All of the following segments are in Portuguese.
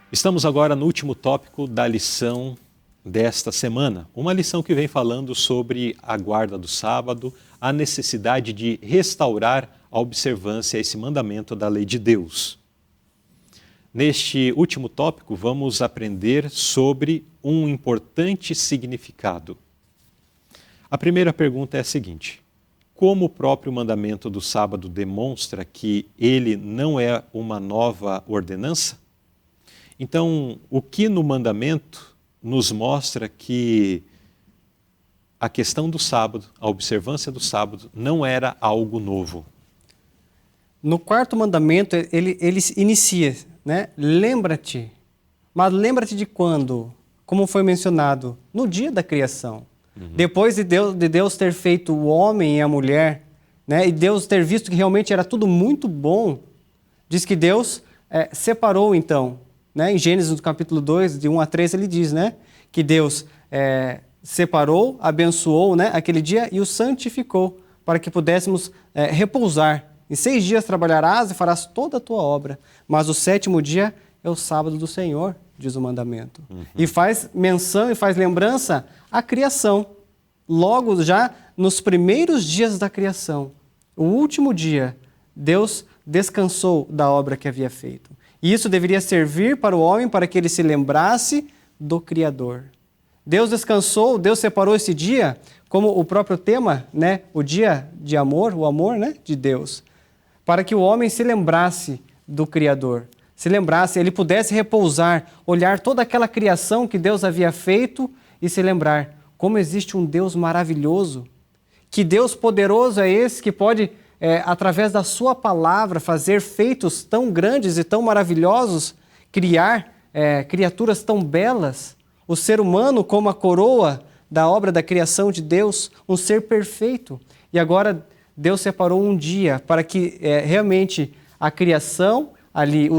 Estamos agora no último tópico da lição desta semana. Uma lição que vem falando sobre a guarda do sábado, a necessidade de restaurar a observância a esse mandamento da lei de Deus. Neste último tópico, vamos aprender sobre um importante significado. A primeira pergunta é a seguinte: como o próprio mandamento do sábado demonstra que ele não é uma nova ordenança? Então, o que no mandamento nos mostra que a questão do sábado, a observância do sábado, não era algo novo? No quarto mandamento, ele inicia, né? Lembra-te. Mas lembra-te de quando? Como foi mencionado, no dia da criação. Depois de Deus ter feito o homem e a mulher, né? E Deus ter visto que realmente era tudo muito bom, diz que Deus separou então, né? Em Gênesis, no capítulo 2, de 1 a 3, ele diz, né? Que Deus separou, abençoou, né? Aquele dia e o santificou, para que pudéssemos repousar. Em 6 dias trabalharás e farás toda a tua obra, mas o 7º dia é o sábado do Senhor, diz o mandamento. E faz menção e faz lembrança à criação. Logo já nos primeiros dias da criação, o último dia, Deus descansou da obra que havia feito. E isso deveria servir para o homem para que ele se lembrasse do Criador. Deus descansou, Deus separou esse dia como o próprio tema, né? O dia de amor, o amor, né? De Deus. Para que o homem se lembrasse do Criador, se lembrasse, ele pudesse repousar, olhar toda aquela criação que Deus havia feito e se lembrar como existe um Deus maravilhoso, que Deus poderoso é esse que pode, através da sua palavra, fazer feitos tão grandes e tão maravilhosos, criar criaturas tão belas, o ser humano como a coroa da obra da criação de Deus, um ser perfeito. E agora Deus separou um dia para que realmente a criação, ali,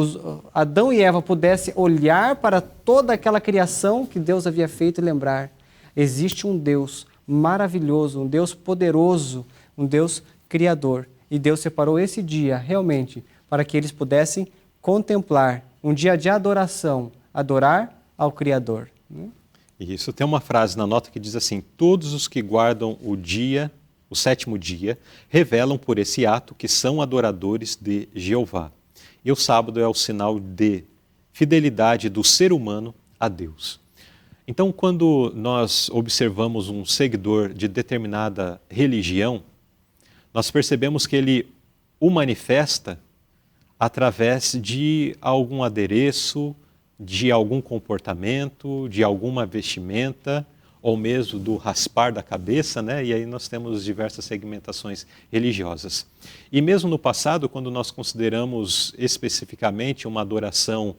Adão e Eva pudessem olhar para toda aquela criação que Deus havia feito e lembrar. Existe um Deus maravilhoso, um Deus poderoso, um Deus criador. E Deus separou esse dia realmente para que eles pudessem contemplar um dia de adoração, adorar ao Criador. Isso, tem uma frase na nota que diz assim: todos os que guardam o 7º dia, revelam por esse ato que são adoradores de Jeová. E o sábado é o sinal de fidelidade do ser humano a Deus. Então, quando nós observamos um seguidor de determinada religião, nós percebemos que ele o manifesta através de algum adereço, de algum comportamento, de alguma vestimenta, ou mesmo do raspar da cabeça, né? E aí nós temos diversas segmentações religiosas. E mesmo no passado, quando nós consideramos especificamente uma adoração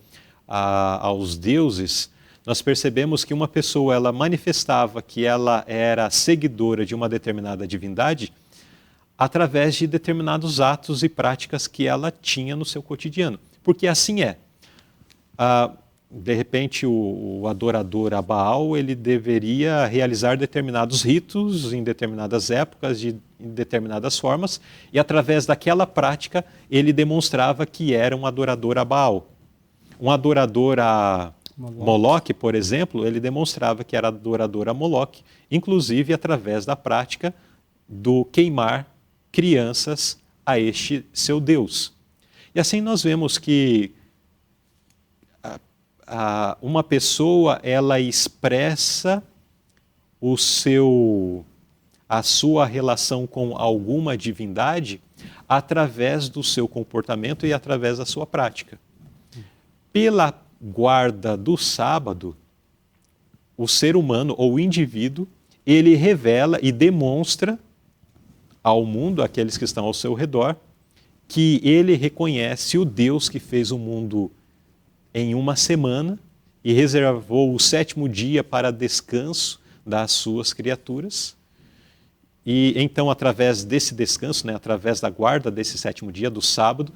aos deuses, nós percebemos que uma pessoa ela manifestava que ela era seguidora de uma determinada divindade através de determinados atos e práticas que ela tinha no seu cotidiano. Porque assim é. De repente, o adorador a Baal, ele deveria realizar determinados ritos em determinadas épocas, em determinadas formas, e através daquela prática ele demonstrava que era um adorador a Baal. Um adorador a Moloque, por exemplo, ele demonstrava que era adorador a Moloque, inclusive através da prática do queimar crianças a este seu Deus. E assim nós vemos que uma pessoa ela expressa a sua relação com alguma divindade através do seu comportamento e através da sua prática. Pela guarda do sábado, o ser humano ou o indivíduo, ele revela e demonstra ao mundo, àqueles que estão ao seu redor, que ele reconhece o Deus que fez o mundo em uma semana e reservou o 7º dia para descanso das suas criaturas. E então, através desse descanso, né, através da guarda desse 7º dia, do sábado,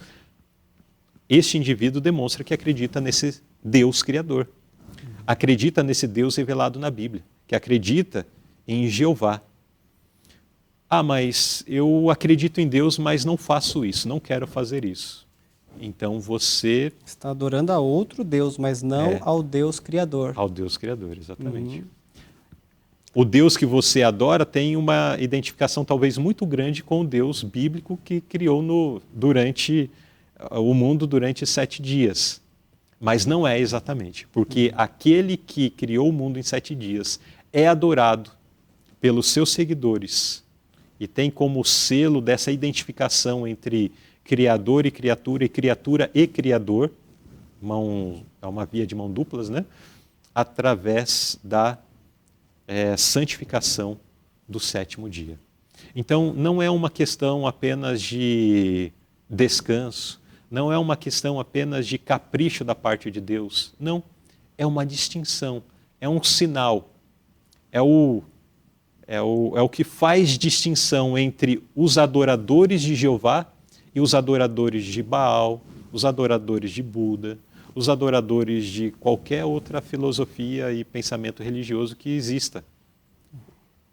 este indivíduo demonstra que acredita nesse Deus Criador. Acredita nesse Deus revelado na Bíblia, que acredita em Jeová. Mas eu acredito em Deus, mas não faço isso, não quero fazer isso. então você... Está adorando a outro Deus, mas não ao Deus Criador. Ao Deus Criador, exatamente. O Deus que você adora tem uma identificação talvez muito grande com o Deus bíblico que criou durante o mundo durante 7 dias. Mas não é exatamente, porque aquele que criou o mundo em 7 dias é adorado pelos seus seguidores e tem como selo dessa identificação entre Criador e criatura e Criador, é uma via de mão duplas, né? Através da santificação do 7º dia. Então, não é uma questão apenas de descanso, não é uma questão apenas de capricho da parte de Deus, não. É uma distinção, é um sinal, é o que faz distinção entre os adoradores de Jeová e os adoradores de Baal, os adoradores de Buda, os adoradores de qualquer outra filosofia e pensamento religioso que exista.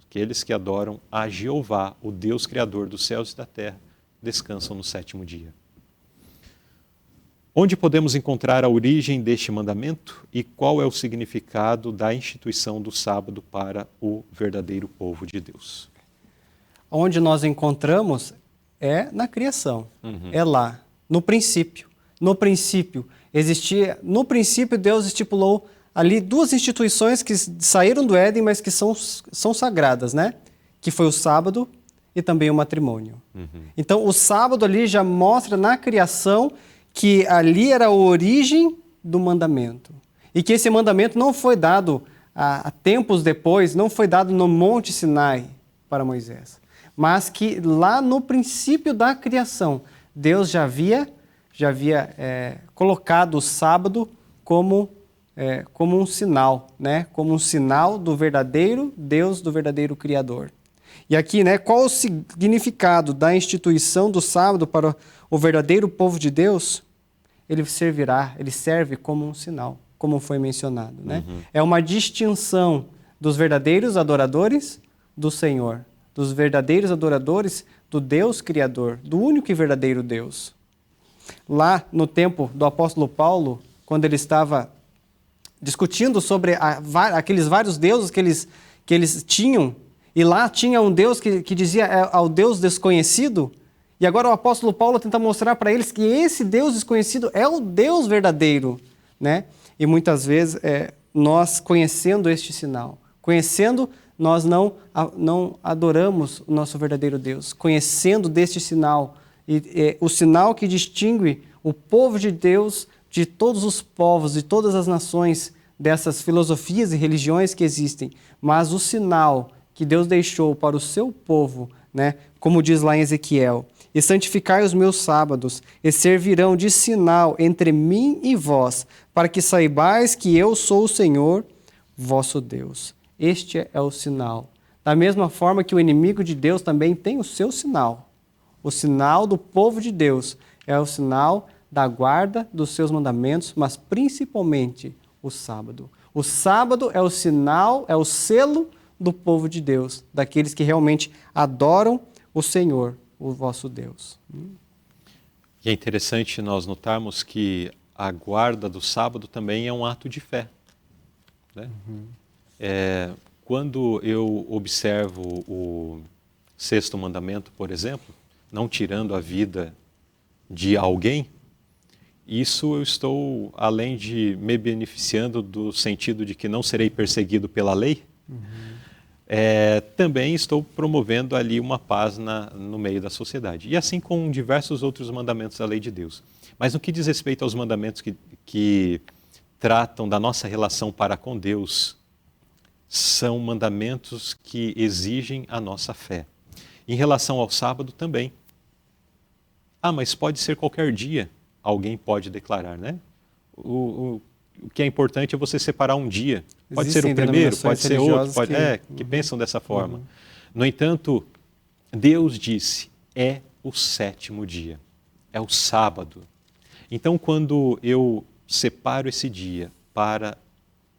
Aqueles que adoram a Jeová, o Deus Criador dos céus e da terra, descansam no 7º dia. Onde podemos encontrar a origem deste mandamento e qual é o significado da instituição do sábado para o verdadeiro povo de Deus? Onde nós encontramos é na criação, é lá, no princípio. No princípio Deus estipulou ali 2 instituições que saíram do Éden, mas que são sagradas, né? Que foi o sábado e também o matrimônio. Então, o sábado ali já mostra na criação que ali era a origem do mandamento. E que esse mandamento não foi dado a tempos depois, não foi dado no Monte Sinai para Moisés, mas que lá no princípio da criação, Deus já havia colocado o sábado como um sinal, né? Como um sinal do verdadeiro Deus, do verdadeiro Criador. E aqui, né, qual o significado da instituição do sábado para o verdadeiro povo de Deus? Ele serve como um sinal, como foi mencionado, né? É uma distinção dos verdadeiros adoradores do Senhor, dos verdadeiros adoradores do Deus Criador, do único e verdadeiro Deus. Lá no tempo do apóstolo Paulo, quando ele estava discutindo sobre aqueles vários deuses que eles tinham, e lá tinha um Deus que dizia ao Deus desconhecido, e agora o apóstolo Paulo tenta mostrar para eles que esse Deus desconhecido é o Deus verdadeiro, né? E muitas vezes nós conhecendo este sinal, nós não adoramos o nosso verdadeiro Deus. Conhecendo deste sinal, o sinal que distingue o povo de Deus de todos os povos, de todas as nações, dessas filosofias e religiões que existem, mas o sinal que Deus deixou para o seu povo, né? Como diz lá em Ezequiel: e santificai os meus sábados, e servirão de sinal entre mim e vós, para que saibais que eu sou o Senhor, vosso Deus. Este é o sinal. Da mesma forma que o inimigo de Deus também tem o seu sinal. O sinal do povo de Deus é o sinal da guarda dos seus mandamentos, mas principalmente o sábado. O sábado é o sinal, é o selo do povo de Deus, daqueles que realmente adoram o Senhor, o vosso Deus. E é interessante nós notarmos que a guarda do sábado também é um ato de fé, né? Quando eu observo o 6º mandamento, por exemplo, não tirando a vida de alguém, isso eu estou, além de me beneficiando do sentido de que não serei perseguido pela lei, também estou promovendo ali uma paz no meio da sociedade. E assim com diversos outros mandamentos da lei de Deus. Mas no que diz respeito aos mandamentos que tratam da nossa relação para com Deus, são mandamentos que exigem a nossa fé. Em relação ao sábado também. Mas pode ser qualquer dia, alguém pode declarar, né? O que é importante é você separar um dia. Pode ser o primeiro, pode ser outro, que pensam dessa forma. No entanto, Deus disse, é o 7º dia, é o sábado. Então, quando eu separo esse dia para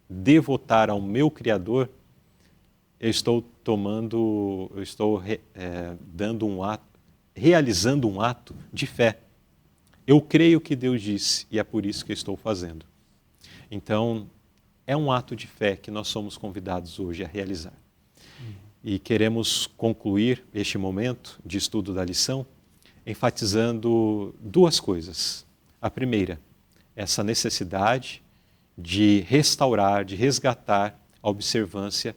devotar ao meu Criador, eu estou realizando um ato de fé. Eu creio que Deus disse e é por isso que eu estou fazendo. Então, é um ato de fé que nós somos convidados hoje a realizar. E queremos concluir este momento de estudo da lição enfatizando duas coisas. A primeira, essa necessidade de restaurar, de resgatar a observância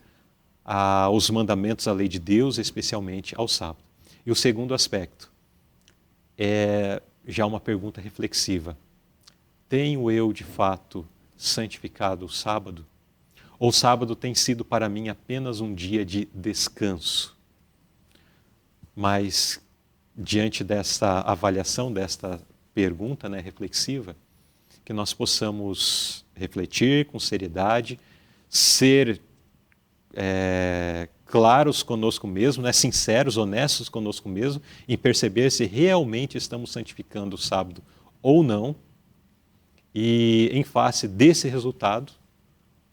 aos mandamentos da lei de Deus, especialmente ao sábado. E o segundo aspecto é já uma pergunta reflexiva. Tenho eu, de fato, santificado o sábado? Ou o sábado tem sido para mim apenas um dia de descanso? Mas, diante desta avaliação, desta pergunta, né, reflexiva, que nós possamos refletir com seriedade, ser claros conosco mesmo, né, sinceros, honestos conosco mesmo, em perceber se realmente estamos santificando o sábado ou não, e em face desse resultado,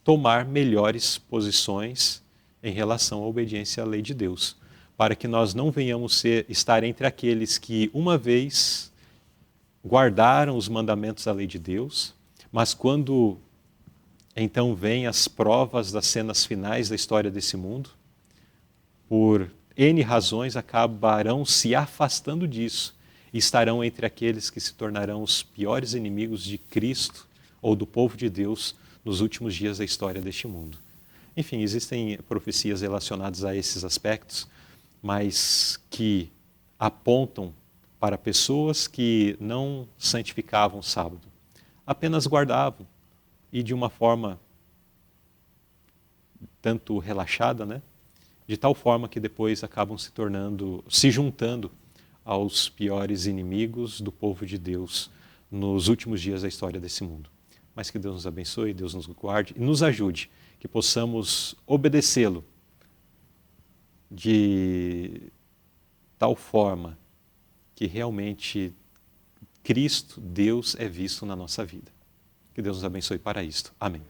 tomar melhores posições em relação à obediência à lei de Deus, para que nós não venhamos estar entre aqueles que uma vez guardaram os mandamentos da lei de Deus, mas quando então vêm as provas das cenas finais da história desse mundo, por N razões acabarão se afastando disso e estarão entre aqueles que se tornarão os piores inimigos de Cristo ou do povo de Deus nos últimos dias da história deste mundo. Enfim, existem profecias relacionadas a esses aspectos, mas que apontam para pessoas que não santificavam o sábado, apenas guardavam e de uma forma tanto relaxada, né? De tal forma que depois acabam se juntando aos piores inimigos do povo de Deus nos últimos dias da história desse mundo. Mas que Deus nos abençoe, Deus nos guarde e nos ajude, que possamos obedecê-lo de tal forma que realmente Cristo, Deus, é visto na nossa vida. Que Deus nos abençoe para isto. Amém.